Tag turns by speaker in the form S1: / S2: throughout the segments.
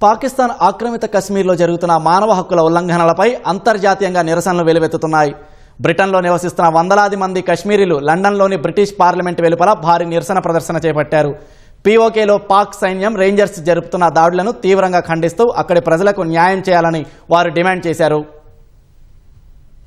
S1: పాకిస్తాన్ ఆక్రమిత కశ్మీర్లో జరుగుతున్న మానవ హక్కుల ఉల్లంఘనలపై అంతర్జాతీయంగా నిరసనలు వెలువెత్తుతున్నాయి. బ్రిటన్లో నివసిస్తున్న వందలాది మంది కశ్మీరీలు లండన్లోని బ్రిటిష్ పార్లమెంట్ వెలుపల భారీ నిరసన ప్రదర్శన చేపట్టారు. పీఓకేలో పాక్ సైన్యం రేంజర్స్ జరుపుతున్న దాడులను తీవ్రంగా ఖండిస్తూ అక్కడి ప్రజలకు న్యాయం చేయాలని వారు డిమాండ్ చేశారు.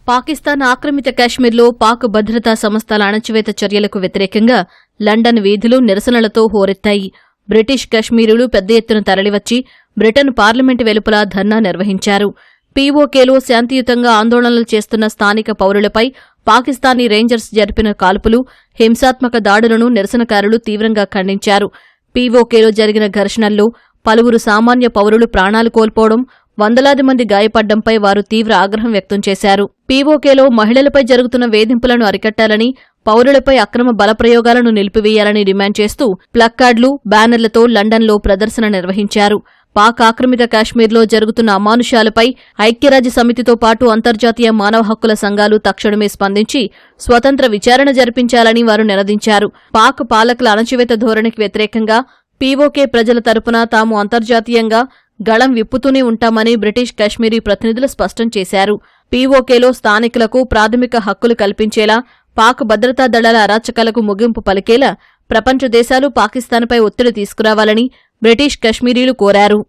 S2: పాకిస్తాన్ ఆక్రమిత కాశ్మీర్లో పాక్ భద్రతా సంస్థల అణచివేత చర్యలకు వ్యతిరేకంగా లండన్ వీధులు నిరసనలతో హోరెత్తాయి. బ్రిటిష్ కశ్మీరులు పెద్ద ఎత్తున తరలివచ్చి బ్రిటన్ పార్లమెంటు వెలుపల ధర్నా నిర్వహించారు. పీఓకేలో శాంతియుతంగా ఆందోళనలు చేస్తున్న స్థానిక పౌరులపై పాకిస్తానీ రేంజర్స్ జరిపిన కాల్పులు, హింసాత్మక దాడులను నిరసనకారులు తీవ్రంగా ఖండించారు. పీఓకేలో జరిగిన ఘర్షణల్లో పలువురు సామాన్య పౌరులు ప్రాణాలు కోల్పోవడం, వందలాది మంది గాయపడ్డంపై వారు తీవ్ర ఆగ్రహం వ్యక్తం చేశారు. పీఓకేలో మహిళలపై జరుగుతున్న వేధింపులను అరికట్టాలని, పౌరులపై అక్రమ బలప్రయోగాలను నిలిపివేయాలని డిమాండ్ చేస్తూ ప్లక్కార్డులు, బ్యానర్లతో లండన్లో ప్రదర్శన నిర్వహించారు. పాక్ ఆక్రమిత కాశ్మీర్లో జరుగుతున్న అమానుషాలపై ఐక్యరాజ్య సమితితో పాటు అంతర్జాతీయ మానవ హక్కుల సంఘాలు తక్షణమే స్పందించి స్వతంత్ర విచారణ జరిపించాలని వారు నినదించారు. పాక్ పాలకుల అణచివేత ధోరణికి వ్యతిరేకంగా పీఓకే ప్రజల తరపున తాము అంతర్జాతీయంగా గళం విప్పుతూనే ఉంటామని బ్రిటిష్ కశ్మీరీ ప్రతినిధులు స్పష్టం చేశారు. పీఓకేలో స్థానికులకు ప్రాథమిక హక్కులు కల్పించేలా, పాక్ భద్రతా దళాల అరాచకాలకు ముగింపు పలికేలా ప్రపంచ దేశాలు పాకిస్తాన్పై ఒత్తిడి తీసుకురావాలని బ్రిటిష్ కశ్మీరీలు కోరారు.